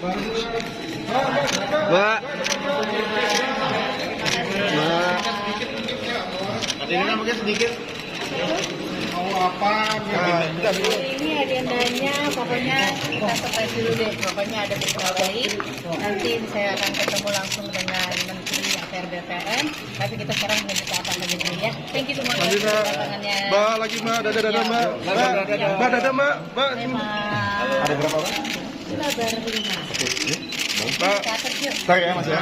Mbak. Adanya mungkin sedikit. Mau apa? Ini agendanya, pokoknya kita surprise dulu deh. Pokoknya ada berita baik. Nanti saya akan ketemu langsung dengan Menteri ATR BPN. Tapi kita sekarang menuju ke apa lagi dulu ya. Thank you semua atas kedatangannya. Mbak lagi Mbak, dadah Mbak. Mbak dadah Mbak. Ada berapa Mbak? Kita baru 5. Mbak. Catat yuk. Start ya Mas ya.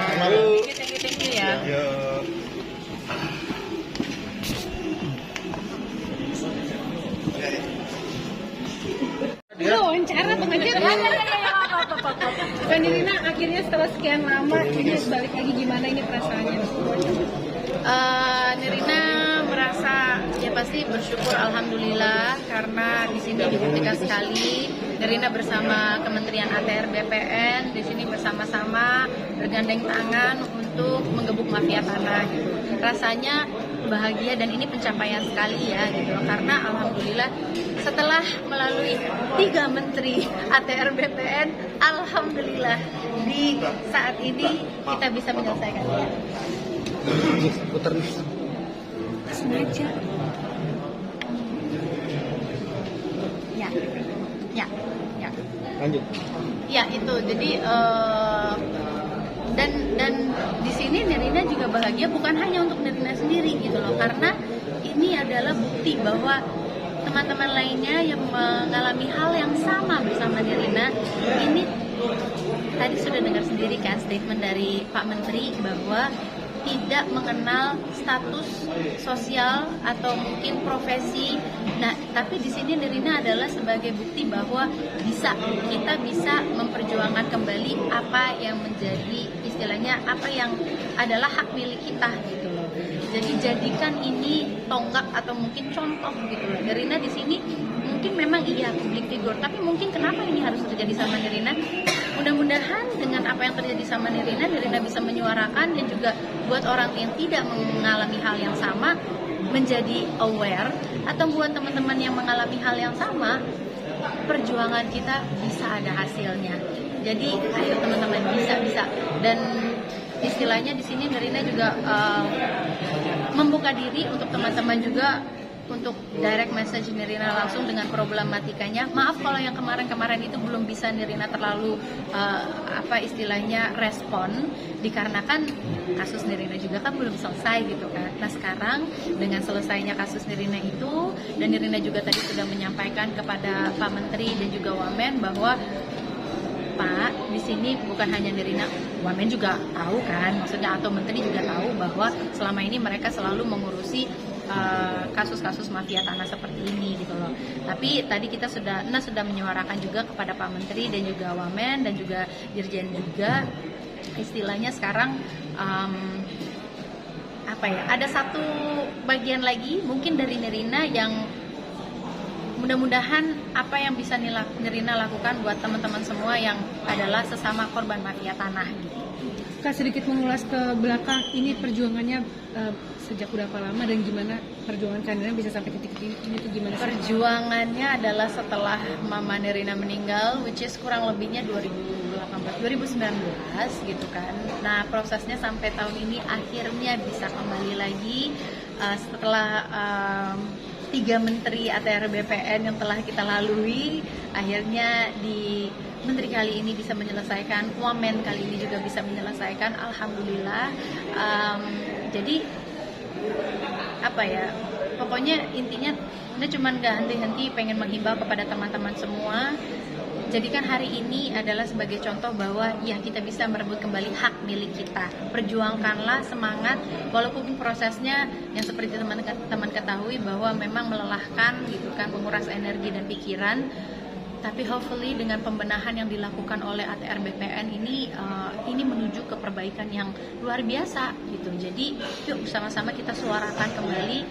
Thank you ya. Yuk. Udah wawancara pengajar. Mbak Nirina, akhirnya setelah sekian lama ini balik lagi, gimana ini perasaannya? Nirina merasa ya pasti bersyukur, alhamdulillah, karena di sini dibuktikan sekali Nirina bersama Kementerian ATR BPN di sini bersama-sama bergandeng tangan untuk menggebuk mafia tanah gitu. Rasanya bahagia dan ini pencapaian sekali ya gitu, karena alhamdulillah setelah melalui 3 menteri ATR BPN, alhamdulillah di saat ini kita bisa menyelesaikannya. Putar Sengaja. Ya. Lanjut. Ya itu, jadi dan di sini Nirina juga bahagia bukan hanya untuk Nirina sendiri gitu loh, karena ini adalah bukti bahwa teman-teman lainnya yang mengalami hal yang sama bersama Nirina ini. Tadi sudah dengar sendiri kan statement dari Pak Menteri bahwa tidak mengenal status sosial atau mungkin profesi. Nah, tapi di sini Nirina adalah sebagai bukti bahwa kita bisa memperjuangkan kembali apa yang menjadi istilahnya apa yang adalah hak milik kita gitu loh. Jadi jadikan ini tonggak atau mungkin contoh gitu loh. Nirina di sini mungkin memang iya public figure, tapi mungkin kenapa ini harus terjadi sama Nirina? Mudah-mudahan dengan apa yang terjadi sama Nirina bisa menyuarakan dan juga buat orang yang tidak mengalami hal yang sama menjadi aware, atau buat teman-teman yang mengalami hal yang sama, perjuangan kita bisa ada hasilnya. Jadi ayo teman-teman, bisa. Dan istilahnya di sini Nirina juga membuka diri untuk teman-teman juga untuk direct message Nirina langsung dengan problematikanya. Maaf kalau yang kemarin-kemarin itu belum bisa Nirina terlalu respon, dikarenakan kasus Nirina juga kan belum selesai gitu kan. Nah sekarang dengan selesainya kasus Nirina itu, dan Nirina juga tadi sudah menyampaikan kepada Pak Menteri dan juga Wamen bahwa Pak, di sini bukan hanya Nirina, Wamen juga tahu kan, maksudnya atau Menteri juga tahu bahwa selama ini mereka selalu mengurusi kasus-kasus mafia tanah seperti ini gitu loh. Tapi tadi kita sudah menyuarakan juga kepada Pak Menteri dan juga Wamen dan juga Dirjen juga, istilahnya sekarang ada satu bagian lagi mungkin dari Nirina yang mudah-mudahan apa yang bisa Nirina lakukan buat teman-teman semua yang adalah sesama korban mafia tanah gitu. Kak, sedikit mengulas ke belakang, ini perjuangannya sejak berapa lama dan gimana perjuangan Nirina bisa sampai titik ini tuh gimana? Perjuangannya adalah setelah Mama Nirina meninggal, which is kurang lebihnya 2019 gitu kan. Nah prosesnya sampai tahun ini akhirnya bisa kembali lagi setelah 3 menteri ATR BPN yang telah kita lalui, akhirnya di Menteri kali ini bisa menyelesaikan, Wamen kali ini juga bisa menyelesaikan, alhamdulillah. Jadi pokoknya intinya ini cuma gak henti-henti pengen menghimbau kepada teman-teman semua, jadikan hari ini adalah sebagai contoh bahwa ya kita bisa merebut kembali hak milik kita. Perjuangkanlah, semangat, walaupun prosesnya yang seperti teman-teman ketahui bahwa memang melelahkan gitu kan, menguras energi dan pikiran. Tapi hopefully dengan pembenahan yang dilakukan oleh ATR BPN ini menuju ke perbaikan yang luar biasa gitu. Jadi yuk sama-sama kita suarakan kembali,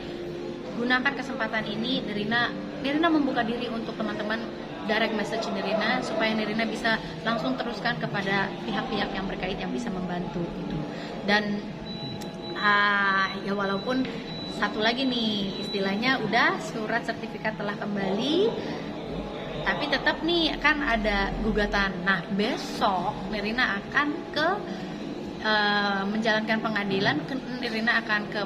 gunakan kesempatan ini. Nirina membuka diri untuk teman-teman, direct message Nirina supaya Nirina bisa langsung teruskan kepada pihak-pihak yang berkait yang bisa membantu gitu. Dan ya walaupun satu lagi nih, istilahnya udah surat sertifikat telah kembali, Tapi tetap nih kan ada gugatan. Nah besok Nirina akan ke menjalankan pengadilan. Nirina akan ke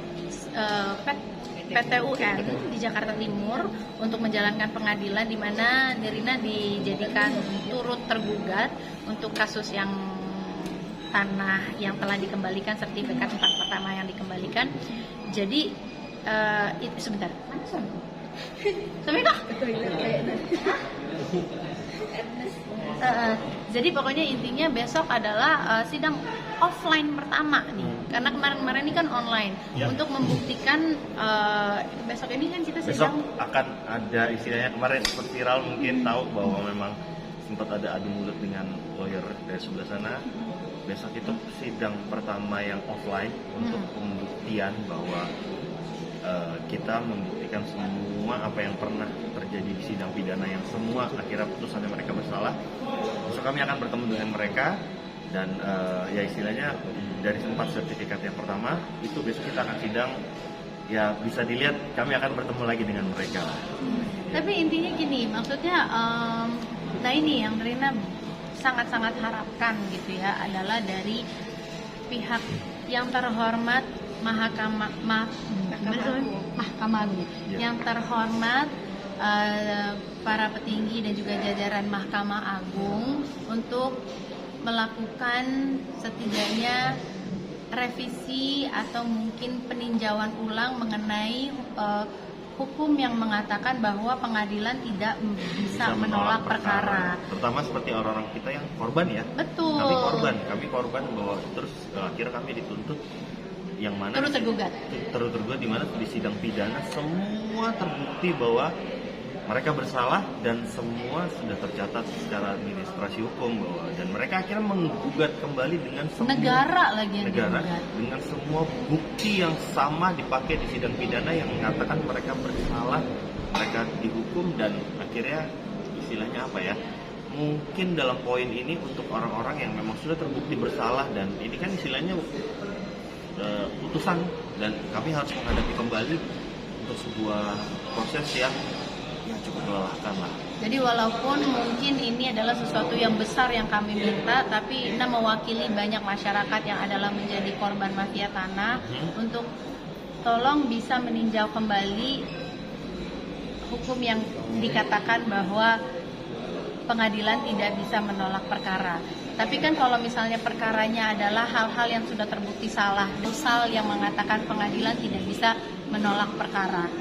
PT UN di Jakarta Timur untuk menjalankan pengadilan, di mana Nirina dijadikan turut tergugat untuk kasus yang tanah yang telah dikembalikan, sertifikat tempat pertama yang dikembalikan. Jadi itu sebentar. Sampai kok? Jadi pokoknya intinya besok adalah sidang offline pertama nih, karena kemarin-kemarin ini kan online. Untuk membuktikan besok ini kan kita Besok sidang. akan ada istilahnya, kemarin sempat viral mungkin tahu bahwa memang sempat ada adu mulut dengan lawyer dari sebelah sana. Besok itu sidang pertama yang offline untuk pembuktian bahwa kita membuktikan semua apa yang pernah terjadi di sidang pidana yang semua akhirnya putusannya mereka bersalah. Besok kami akan bertemu dengan mereka dan ya istilahnya dari 4 sertifikat yang pertama itu besok kita akan sidang. Ya bisa dilihat kami akan bertemu lagi dengan mereka. Tapi intinya gini, maksudnya nah ini yang Rina sangat-sangat harapkan gitu ya, adalah dari pihak yang terhormat Mahkamah Agung, yang terhormat para petinggi dan juga jajaran Mahkamah Agung untuk melakukan setidaknya revisi atau mungkin peninjauan ulang mengenai hukum yang mengatakan bahwa pengadilan tidak bisa menolak perkara. Terutama seperti orang-orang kita yang korban ya. Betul. Kami korban bahwa terus akhirnya kami dituntut yang mana Terus tergugat di mana di sidang pidana semua terbukti bahwa mereka bersalah dan semua sudah tercatat secara administrasi hukum bahwa, dan mereka akhirnya menggugat kembali dengan semua negara negara dengan semua bukti yang sama dipakai di sidang pidana yang mengatakan mereka bersalah, mereka dihukum, dan akhirnya istilahnya apa ya, mungkin dalam poin ini untuk orang-orang yang memang sudah terbukti bersalah, dan ini kan istilahnya putusan, dan kami harus menghadapi kembali untuk sebuah proses yang ya cukup melelahkan lah. Jadi walaupun mungkin ini adalah sesuatu yang besar yang kami minta, tapi Ina mewakili banyak masyarakat yang adalah menjadi korban mafia tanah untuk tolong bisa meninjau kembali hukum yang dikatakan bahwa pengadilan tidak bisa menolak perkara. Tapi kan kalau misalnya perkaranya adalah hal-hal yang sudah terbukti salah, pasal yang mengatakan pengadilan tidak bisa menolak perkara.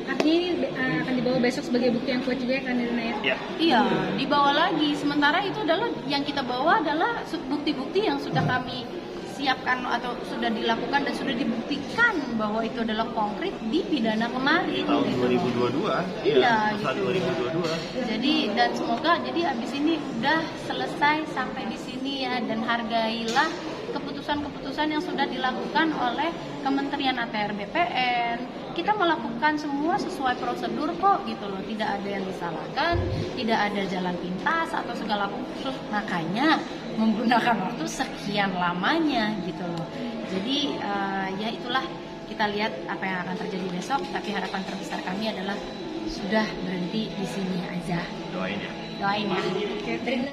Artinya ini akan dibawa besok sebagai bukti yang kuat juga ya kan Nirina ya? Iya, dibawa lagi. Sementara itu adalah yang kita bawa adalah bukti-bukti yang sudah kami siapkan atau sudah dilakukan dan sudah dibuktikan bahwa itu adalah konkret di pidana kemarin. Tahun gitu. 2022. Iya, Tahun gitu. 2022. Jadi dan semoga jadi abis ini udah selesai sampai di sini ya, dan hargailah keputusan-keputusan yang sudah dilakukan oleh Kementerian ATR BPN. Kita melakukan semua sesuai prosedur kok gitu loh, tidak ada yang disalahkan, tidak ada jalan pintas atau segala khusus, makanya menggunakan waktu sekian lamanya gitu loh. Jadi ya itulah, kita lihat apa yang akan terjadi besok, tapi harapan terbesar kami adalah sudah berhenti di sini aja. Doain ya. Doain ya.